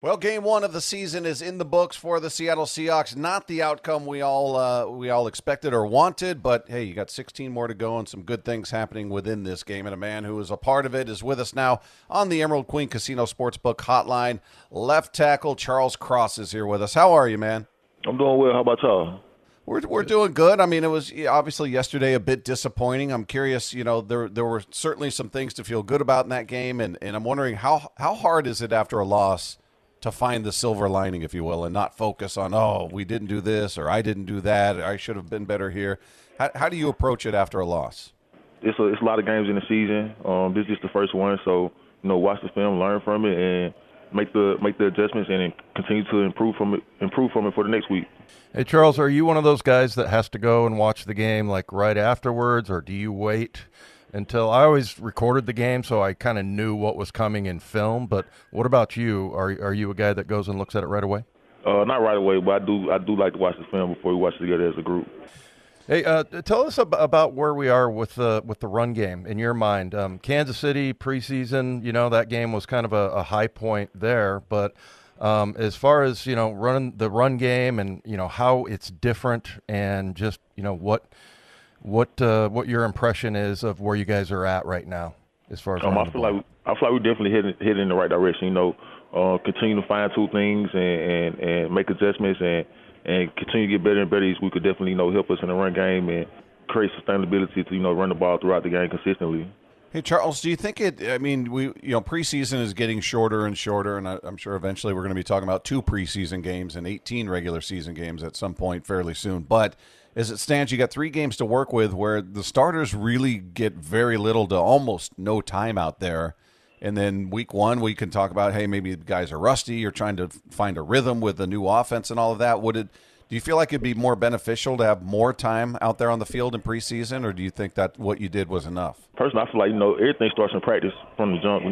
Well, game one of the season is in the books for the Seattle Seahawks. Not the outcome we all expected or wanted, but hey, you got 16 more to go and some good things happening within this game. And a man who is a part of it is with us now on the Emerald Queen Casino Sportsbook Hotline. Left tackle Charles Cross is here with us. How are you, man? I'm doing well. How about y'all? We're doing good. I mean, it was obviously yesterday a bit disappointing. I'm curious, there were certainly some things to feel good about in that game, and I'm wondering how hard is it after a loss to find the silver lining, if you will, and not focus on, oh, we didn't do this or I didn't do that, or I should have been better here. How do you approach it after a loss? It's a lot of games in the season. This is just the first one, so watch the film, learn from it, and make the adjustments, and continue to improve from it for the next week. Hey, Charles, are you one of those guys that has to go and watch the game like right afterwards, or do you wait until? I always recorded the game, so I kind of knew what was coming in film. But what about you? Are you a guy that goes and looks at it right away? Not right away, but I do like to watch the film before we watch it together as a group. Hey, tell us about where we are with the run game in your mind. Kansas City preseason, that game was kind of a high point there, but as far as running the run game and how it's different, and just what your impression is of where you guys are at right now as far as I feel like we're definitely heading in the right direction. Continue to fine tune things and make adjustments and continue to get better and better each week could definitely help us in the run game and create sustainability to run the ball throughout the game consistently. Hey, Charles, do you think preseason is getting shorter and shorter, and I'm sure eventually we're going to be talking about 2 preseason games and 18 regular season games at some point fairly soon. But as it stands, you got 3 games to work with where the starters really get very little to almost no time out there. And then week 1, we can talk about, hey, maybe the guys are rusty. You're trying to find a rhythm with the new offense and all of that. Do you feel like it'd be more beneficial to have more time out there on the field in preseason, or do you think that what you did was enough? Personally, I feel like everything starts in practice from the jump.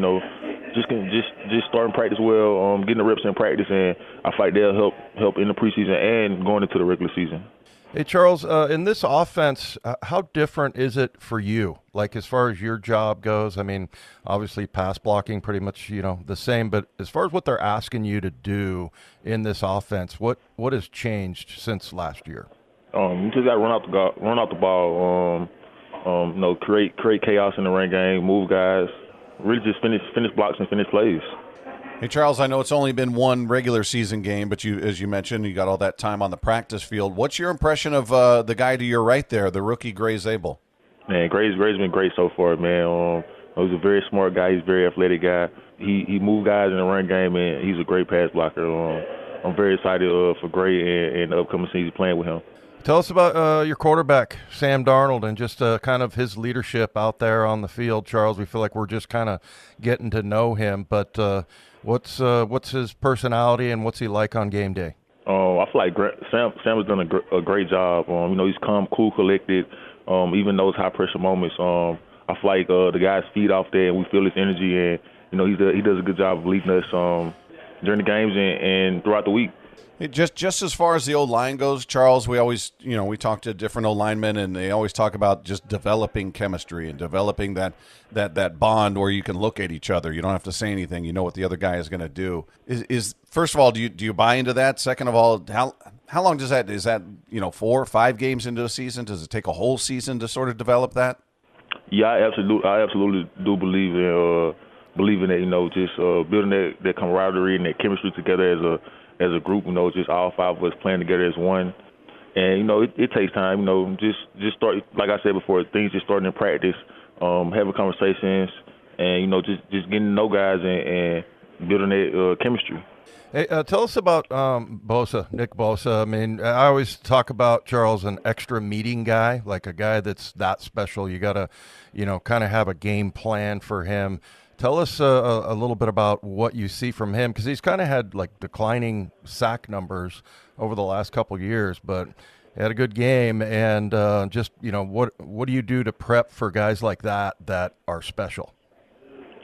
Just starting practice well, getting the reps in practice, and I feel like they'll help in the preseason and going into the regular season. Hey, Charles, in this offense, how different is it for you? Like, as far as your job goes, I mean, obviously pass blocking pretty much, the same, but as far as what they're asking you to do in this offense, what has changed since last year? You just got to run out the ball, create chaos in the run game, move guys, really just finish blocks and finish plays. Hey, Charles, I know it's only been 1 regular season game, but as you mentioned, you got all that time on the practice field. What's your impression of the guy to your right there, the rookie Grey Zabel? Man, Gray's been great so far, man. He's a very smart guy. He's a very athletic guy. He moves guys in the run game, and he's a great pass blocker. I'm very excited for Gray and the upcoming season playing with him. Tell us about your quarterback, Sam Darnold, and just kind of his leadership out there on the field, Charles. We feel like we're just kind of getting to know him, but what's his personality and what's he like on game day? I feel like Sam has done a great job. He's calm, cool, collected, even those high-pressure moments. I feel like the guys feed off that, and we feel his energy, and, he does a good job of leading us during the games and throughout the week. Just as far as the O-line goes, Charles, we always, we talk to different O-linemen, and they always talk about just developing chemistry and developing that bond where you can look at each other. You don't have to say anything. You know what the other guy is going to do. Is first of all, do you buy into that? Second of all, how long does that? Is that 4 or 5 games into a season? Does it take a whole season to sort of develop that? Yeah, I absolutely do believe in that. Just building that camaraderie and that chemistry together as a group, just all 5 of us playing together as one. And, it takes time, just start, like I said before, things just starting in practice, having conversations, and, just getting to know guys and building that chemistry. Hey, tell us about Nick Bosa. I mean, I always talk about Charles, an extra meeting guy, like a guy that's that special. You got to, kind of have a game plan for him. Tell us a little bit about what you see from him, because he's kind of had like declining sack numbers over the last couple of years, but he had a good game. And what do you do to prep for guys like that are special?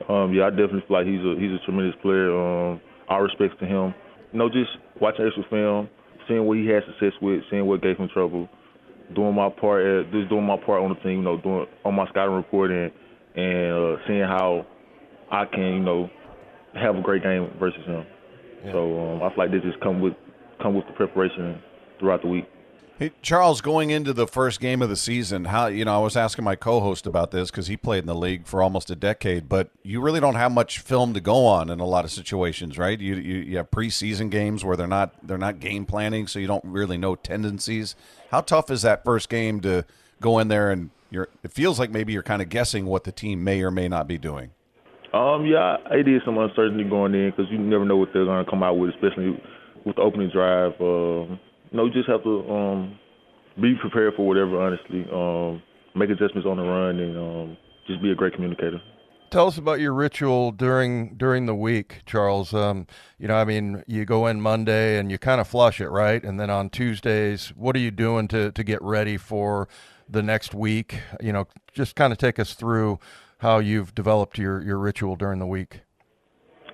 I definitely feel like he's a tremendous player. Our respects to him. Just watching extra film, seeing what he had success with, seeing what gave him trouble, doing my part on the team. Doing on my scouting report and seeing how I can, have a great game versus him. Yeah. So I feel like they just come with the preparation throughout the week. Hey, Charles, going into the first game of the season, how I was asking my co-host about this because he played in the league for almost a decade, but you really don't have much film to go on in a lot of situations, right? You have preseason games where they're not game planning, so you don't really know tendencies. How tough is that first game to go in there and it feels like maybe you're kind of guessing what the team may or may not be doing? Yeah, it is some uncertainty going in because you never know what they're going to come out with, especially with the opening drive. You just have to be prepared for whatever, honestly. Make adjustments on the run and just be a great communicator. Tell us about your ritual during the week, Charles. You go in Monday and you kind of flush it, right? And then on Tuesdays, what are you doing to get ready for the next week? Just kind of take us through how you've developed your ritual during the week.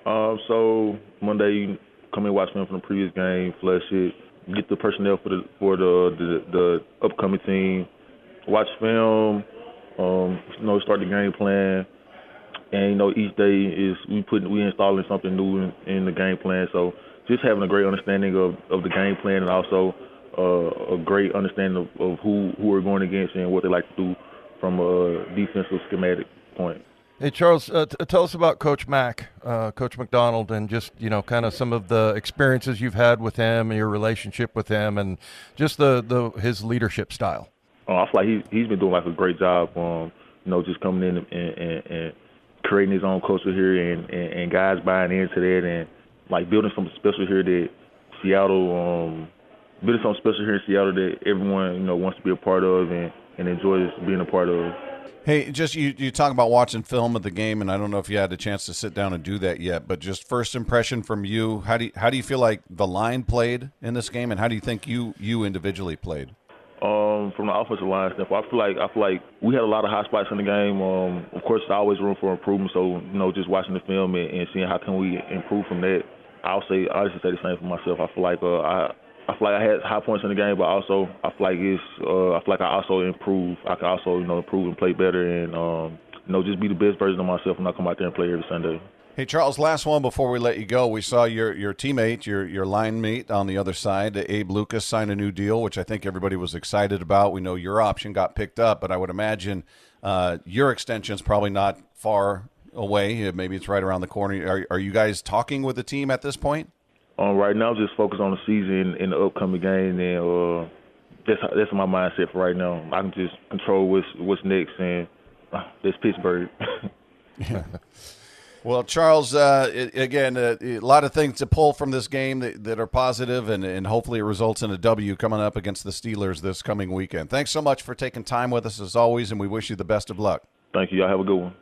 So Monday, you come in, watch film from the previous game, flush it, get the personnel for the upcoming team, watch film, start the game plan, and each day is we installing something new in the game plan. So just having a great understanding of the game plan and also a great understanding of who we're going against and what they like to do from a defensive schematic point. Hey, Charles, tell us about Coach Coach Macdonald, and just, kind of some of the experiences you've had with him and your relationship with him and just his leadership style. I feel like he's been doing a great job, just coming in and creating his own culture here and guys buying into that and building something special here that Seattle, building something special here in Seattle that everyone, wants to be a part of and enjoys being a part of. Hey, just you talk about watching film of the game, and I don't know if you had a chance to sit down and do that yet, but just first impression from you, how do you feel like the line played in this game, and how do you think you individually played? From the offensive line standpoint, I feel like we had a lot of high spots in the game. Of course, there's always room for improvement. So just watching the film and seeing how can we improve from that. I just say the same for myself. I feel like I feel like I had high points in the game, but also I feel like I also improve. I can also improve and play better and just be the best version of myself when I come out there and play every Sunday. Hey, Charles, last one before we let you go. We saw your teammate, your line mate on the other side, Abe Lucas, sign a new deal, which I think everybody was excited about. We know your option got picked up, but I would imagine your extension's probably not far away. Maybe it's right around the corner. Are you guys talking with the team at this point? Right now, just focus on the season and the upcoming game, and that's my mindset for right now. I can just control what's next, and that's Pittsburgh. Yeah. Well, Charles, again, a lot of things to pull from this game that are positive, and hopefully it results in a W coming up against the Steelers this coming weekend. Thanks so much for taking time with us as always, and we wish you the best of luck. Thank you. Y'all have a good one.